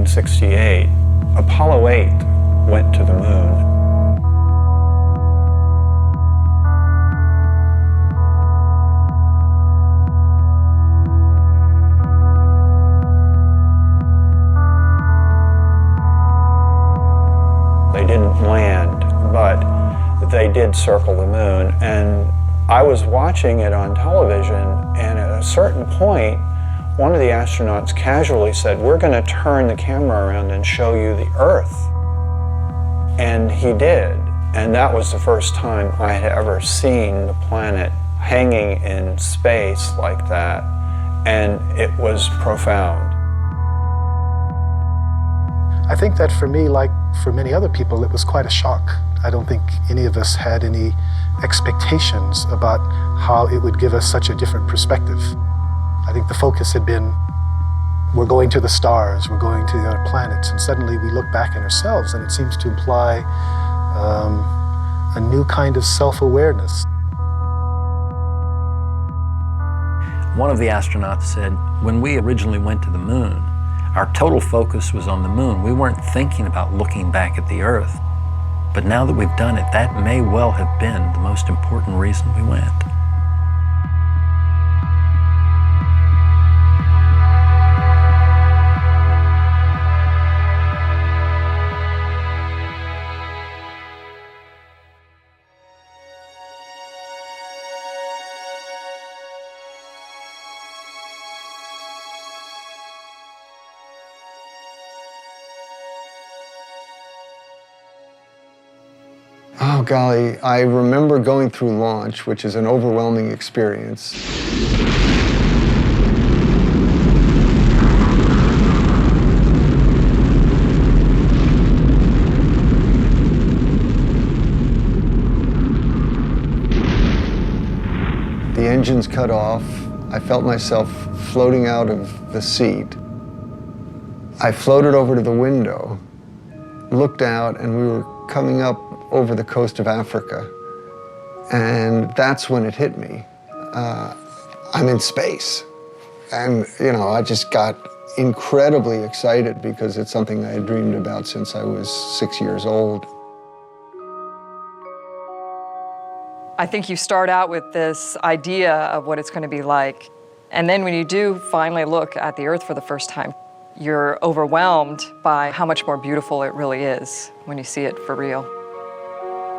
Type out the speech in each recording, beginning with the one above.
1968, Apollo 8 went to the moon. They didn't land, but they did circle the moon. And I was watching it on television, and at a certain point, one of the astronauts casually said, "We're going to turn the camera around and show you the Earth." And he did. And that was the first time I had ever seen the planet hanging in space like that. And it was profound. I think that for me, like for many other people, it was quite a shock. I don't think any of us had any expectations about how it would give us such a different perspective. I think the focus had been, we're going to the stars, we're going to the other planets, and suddenly we look back at ourselves and it seems to imply a new kind of self-awareness. One of the astronauts said, when we originally went to the moon, our total focus was on the moon. We weren't thinking about looking back at the Earth. But now that we've done it, that may well have been the most important reason we went. Oh, golly, I remember going through launch, which is an overwhelming experience. The engines cut off. I felt myself floating out of the seat. I floated over to the window, looked out, and we were coming up over the coast of Africa. And that's when it hit me. I'm in space. And, you know, I just got incredibly excited because it's something I had dreamed about since I was 6 years old. I think you start out with this idea of what it's going to be like. And then when you do finally look at the Earth for the first time, you're overwhelmed by how much more beautiful it really is when you see it for real.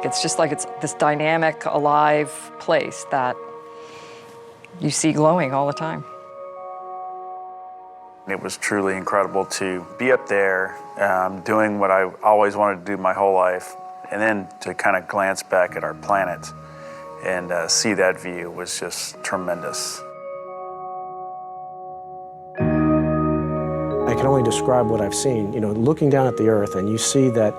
It's just like it's this dynamic, alive place that you see glowing all the time. It was truly incredible to be up there doing what I always wanted to do my whole life, and then to kind of glance back at our planet and see that view was just tremendous. I can only describe what I've seen. You know, looking down at the Earth and you see that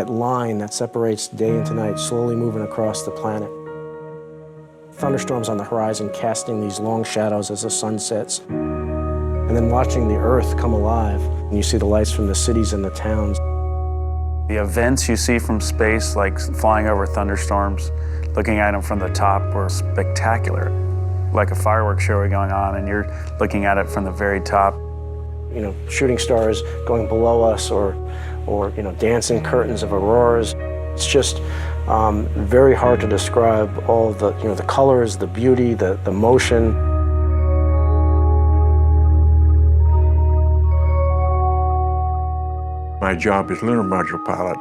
line that separates day into night slowly moving across the planet. Thunderstorms on the horizon casting these long shadows as the sun sets. And then watching the Earth come alive. And you see the lights from the cities and the towns. The events you see from space, like flying over thunderstorms, looking at them from the top, were spectacular. Like a fireworks show going on, and you're looking at it from the very top. You know, shooting stars going below us, or you know, dancing curtains of auroras. It's just very hard to describe all the, you know, the colors, the beauty, the motion. My job as lunar module pilot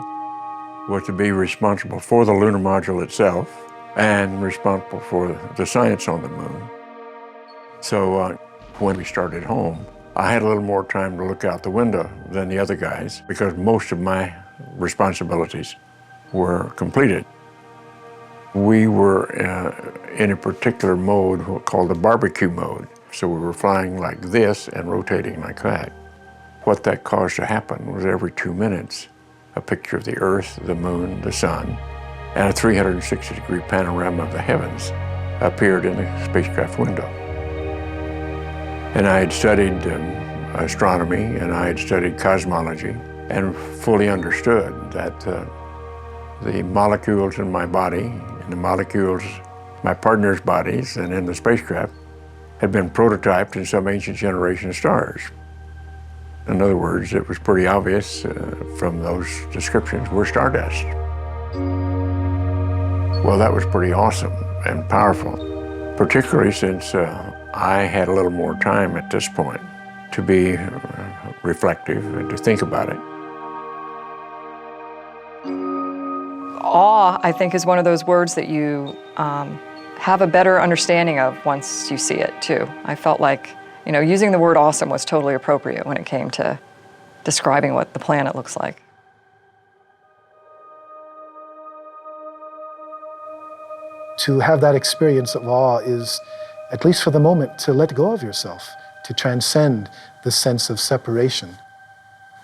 was to be responsible for the lunar module itself and responsible for the science on the moon. So when we started home, I had a little more time to look out the window than the other guys because most of my responsibilities were completed. We were in a particular mode called the barbecue mode. So we were flying like this and rotating like that. What that caused to happen was every 2 minutes, a picture of the Earth, the moon, the sun, and a 360-degree panorama of the heavens appeared in the spacecraft window. And I had studied astronomy, and I had studied cosmology, and fully understood that the molecules in my body, and the molecules in my partner's bodies, and in the spacecraft, had been prototyped in some ancient generation of stars. In other words, it was pretty obvious from those descriptions, we're stardust. Well, that was pretty awesome and powerful, particularly since I had a little more time at this point to be reflective and to think about it. Awe, I think, is one of those words that you have a better understanding of once you see it, too. I felt like, you know, using the word awesome was totally appropriate when it came to describing what the planet looks like. To have that experience of awe is, at least for the moment, to let go of yourself, to transcend the sense of separation.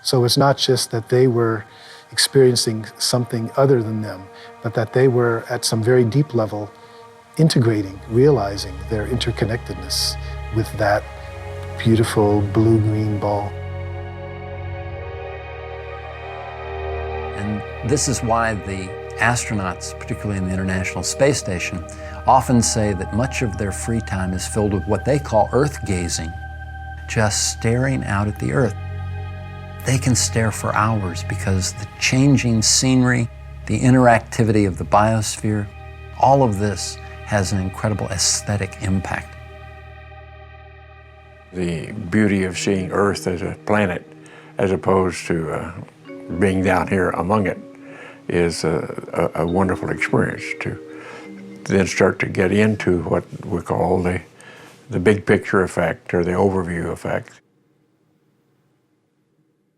So it's not just that they were experiencing something other than them, but that they were at some very deep level integrating, realizing their interconnectedness with that beautiful blue-green ball. And this is why the astronauts, particularly in the International Space Station, often say that much of their free time is filled with what they call Earth gazing, just staring out at the Earth. They can stare for hours because the changing scenery, the interactivity of the biosphere, all of this has an incredible aesthetic impact. The beauty of seeing Earth as a planet, as opposed to being down here among it, is a wonderful experience to then start to get into what we call the big picture effect or the overview effect.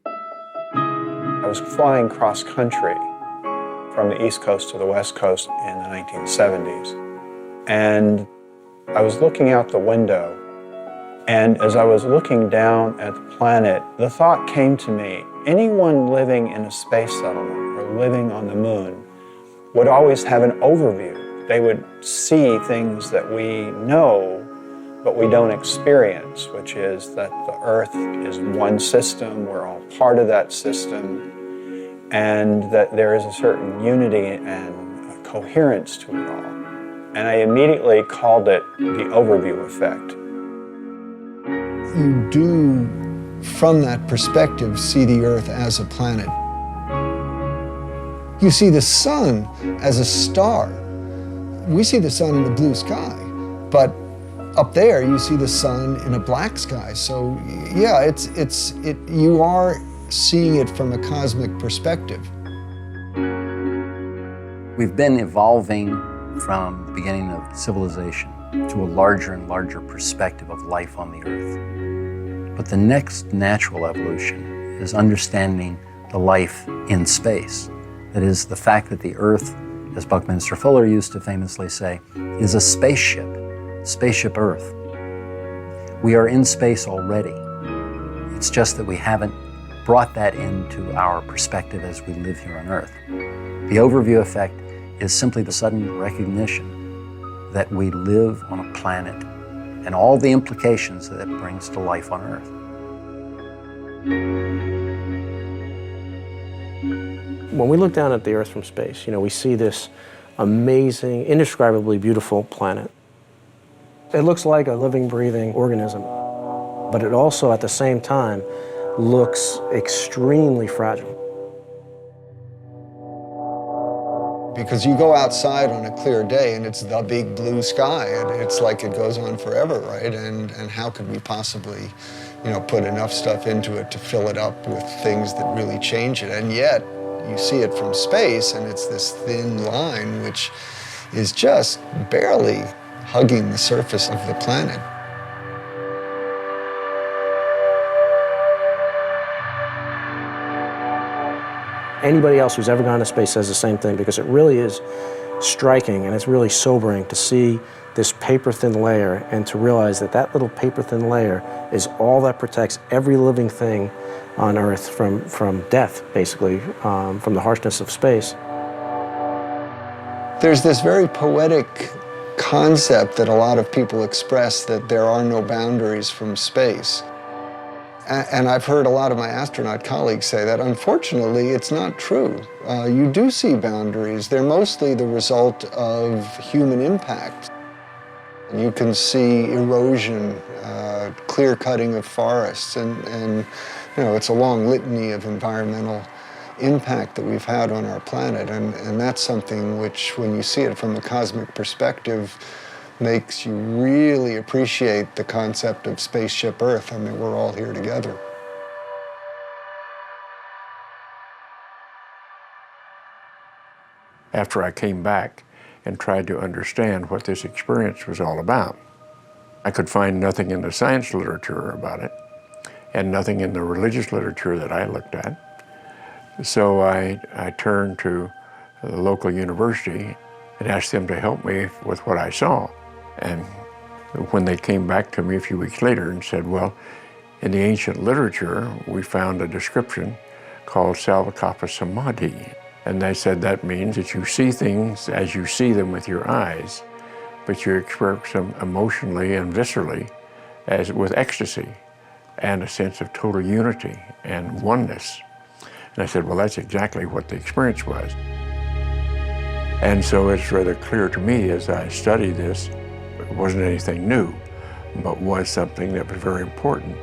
I was flying cross country from the East Coast to the West Coast in the 1970s. And I was looking out the window, and as I was looking down at the planet, the thought came to me, anyone living in a space settlement or living on the moon would always have an overview. They would see things that we know, but we don't experience, which is that the Earth is one system, we're all part of that system, and that there is a certain unity and a coherence to it all. And I immediately called it the overview effect. You do, from that perspective, see the Earth as a planet. You see the sun as a star. We see the sun in the blue sky, but up there you see the sun in a black sky. So yeah, you are seeing it from a cosmic perspective. We've been evolving from the beginning of civilization to a larger and larger perspective of life on the Earth. But the next natural evolution is understanding the life in space. That is, the fact that the Earth, as Buckminster Fuller used to famously say, is a spaceship Earth. We are in space already. It's just that we haven't brought that into our perspective as we live here on Earth. The overview effect is simply the sudden recognition that we live on a planet and all the implications that it brings to life on Earth. When we look down at the Earth from space, you know, we see this amazing, indescribably beautiful planet. It looks like a living, breathing organism, but it also, at the same time, looks extremely fragile. Because you go outside on a clear day and it's the big blue sky, and it's like it goes on forever, right? And how could we possibly, you know, put enough stuff into it to fill it up with things that really change it? And yet, you see it from space, and it's this thin line which is just barely hugging the surface of the planet. Anybody else who's ever gone to space says the same thing, because it really is striking and it's really sobering to see this paper-thin layer and to realize that that little paper-thin layer is all that protects every living thing on Earth from death, basically, from the harshness of space. There's this very poetic concept that a lot of people express, that there are no boundaries from space. And I've heard a lot of my astronaut colleagues say that. Unfortunately, it's not true. You do see boundaries. They're mostly the result of human impact. You can see erosion, clear cutting of forests, and you know, it's a long litany of environmental impact that we've had on our planet, and that's something which, when you see it from a cosmic perspective, makes you really appreciate the concept of spaceship Earth. I mean, we're all here together. After I came back and tried to understand what this experience was all about, I could find nothing in the science literature about it and nothing in the religious literature that I looked at. So I turned to the local university and asked them to help me with what I saw. And when they came back to me a few weeks later and said, well, in the ancient literature, we found a description called Salvakapa Samadhi. And they said that means that you see things as you see them with your eyes, but you experience them emotionally and viscerally as with ecstasy and a sense of total unity and oneness. And I said, well, that's exactly what the experience was. And so it's rather clear to me as I study this, it wasn't anything new, but was something that was very important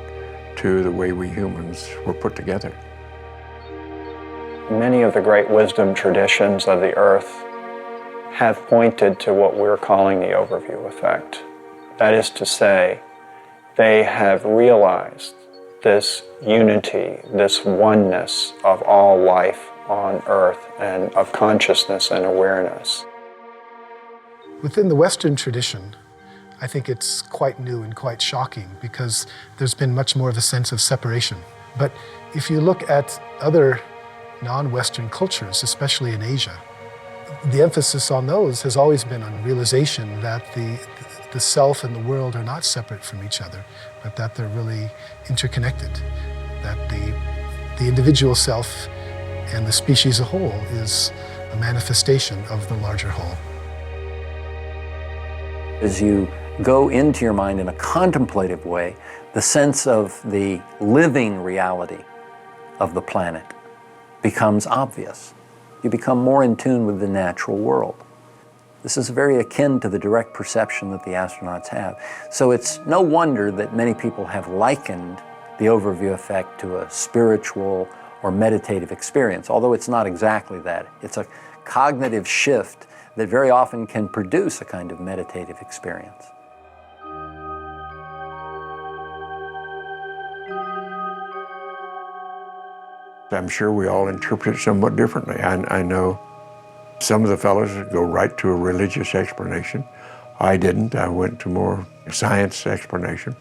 to the way we humans were put together. Many of the great wisdom traditions of the earth have pointed to what we're calling the overview effect. That is to say, they have realized this unity, this oneness of all life on earth and of consciousness and awareness. Within the Western tradition, I think it's quite new and quite shocking because there's been much more of a sense of separation. But if you look at other non-Western cultures, especially in Asia, the emphasis on those has always been on realization that the self and the world are not separate from each other, but that they're really interconnected, that the individual self and the species as a whole is a manifestation of the larger whole. As you go into your mind in a contemplative way, the sense of the living reality of the planet becomes obvious. You become more in tune with the natural world. This is very akin to the direct perception that the astronauts have. So it's no wonder that many people have likened the overview effect to a spiritual or meditative experience, although it's not exactly that. It's a cognitive shift that very often can produce a kind of meditative experience. I'm sure we all interpret it somewhat differently. I know some of the fellows go right to a religious explanation. I didn't. I went to more science explanation.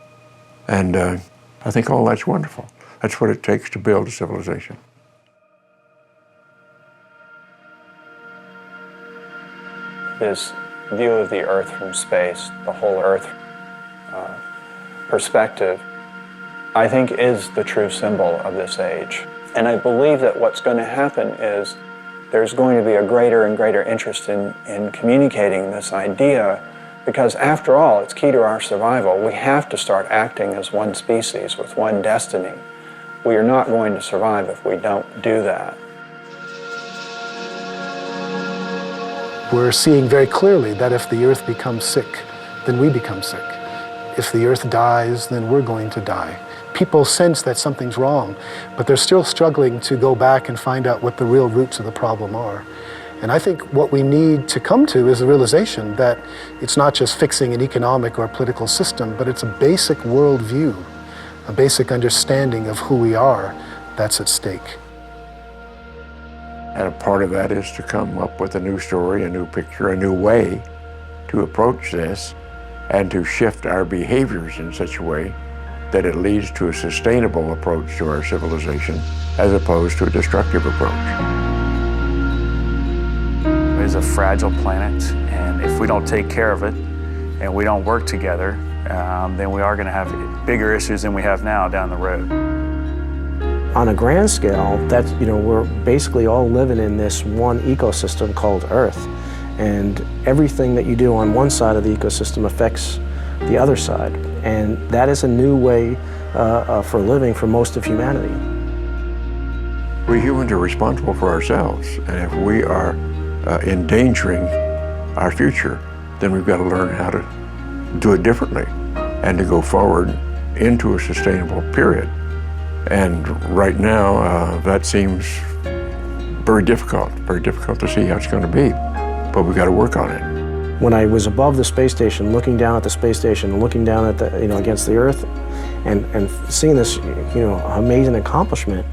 And I think all that's wonderful. That's what it takes to build a civilization. This view of the Earth from space, the whole Earth perspective, I think is the true symbol of this age. And I believe that what's going to happen is there's going to be a greater and greater interest in communicating this idea, because after all, it's key to our survival. We have to start acting as one species with one destiny. We are not going to survive if we don't do that. We're seeing very clearly that if the Earth becomes sick, then we become sick. If the Earth dies, then we're going to die. People sense that something's wrong, but they're still struggling to go back and find out what the real roots of the problem are. And I think what we need to come to is a realization that it's not just fixing an economic or political system, but it's a basic worldview, a basic understanding of who we are that's at stake. And a part of that is to come up with a new story, a new picture, a new way to approach this and to shift our behaviors in such a way that it leads to a sustainable approach to our civilization as opposed to a destructive approach. It is a fragile planet, and if we don't take care of it and we don't work together, then we are going to have bigger issues than we have now down the road. On a grand scale, that's, we're basically all living in this one ecosystem called Earth. And everything that you do on one side of the ecosystem affects the other side. And that is a new way for living for most of humanity. We humans are responsible for ourselves. And if we are endangering our future, then we've got to learn how to do it differently and to go forward into a sustainable period. And right now, that seems very difficult to see how it's going to be, but we've got to work on it. When I was above the space station, looking down at the space station, looking down at the, against the Earth, and seeing this, amazing accomplishment,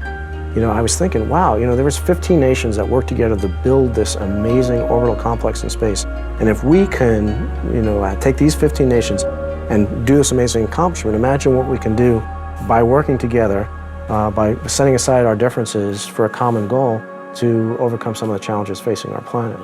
I was thinking, wow, there was 15 nations that worked together to build this amazing orbital complex in space. And if we can, take these 15 nations and do this amazing accomplishment, imagine what we can do by working together, by setting aside our differences for a common goal to overcome some of the challenges facing our planet.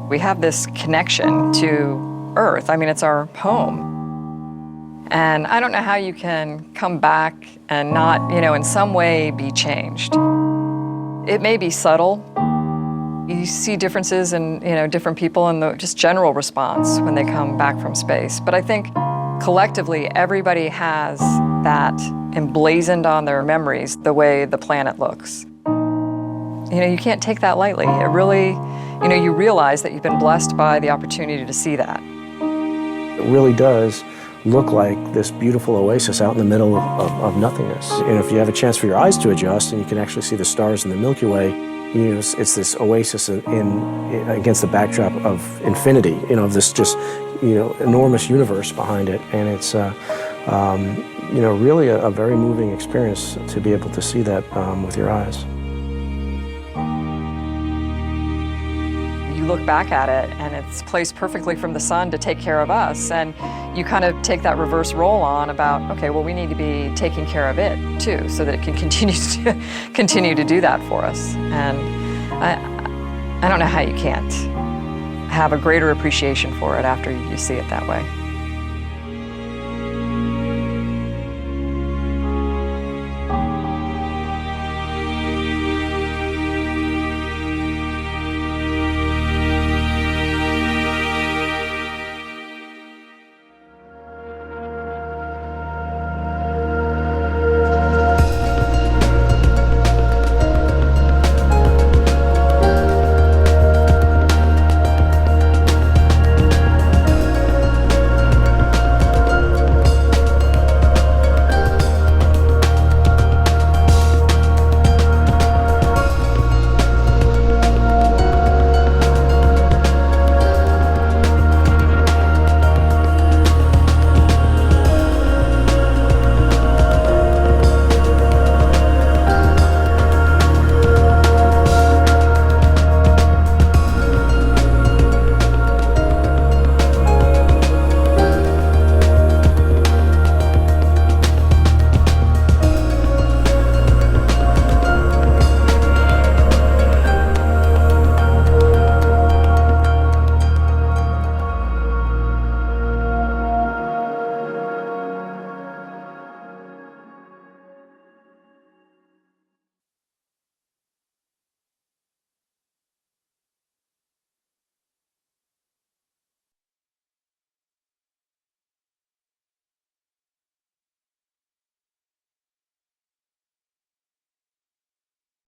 We have this connection to Earth. I mean, it's our home. And I don't know how you can come back and not, in some way be changed. It may be subtle. You see differences in, different people and the just general response when they come back from space. But I think collectively, everybody has that emblazoned on their memories, the way the planet looks. You can't take that lightly. It really, you realize that you've been blessed by the opportunity to see that. It really does look like this beautiful oasis out in the middle of nothingness. And if you have a chance for your eyes to adjust and you can actually see the stars in the Milky Way, it's this oasis against the backdrop of infinity, of this just, enormous universe behind it. And it's, really a very moving experience to be able to see that with your eyes. You look back at it and it's placed perfectly from the sun to take care of us, and you kind of take that reverse role on about, okay, well, we need to be taking care of it too, so that it can continue to do that for us. And I don't know how you can't have a greater appreciation for it after you see it that way.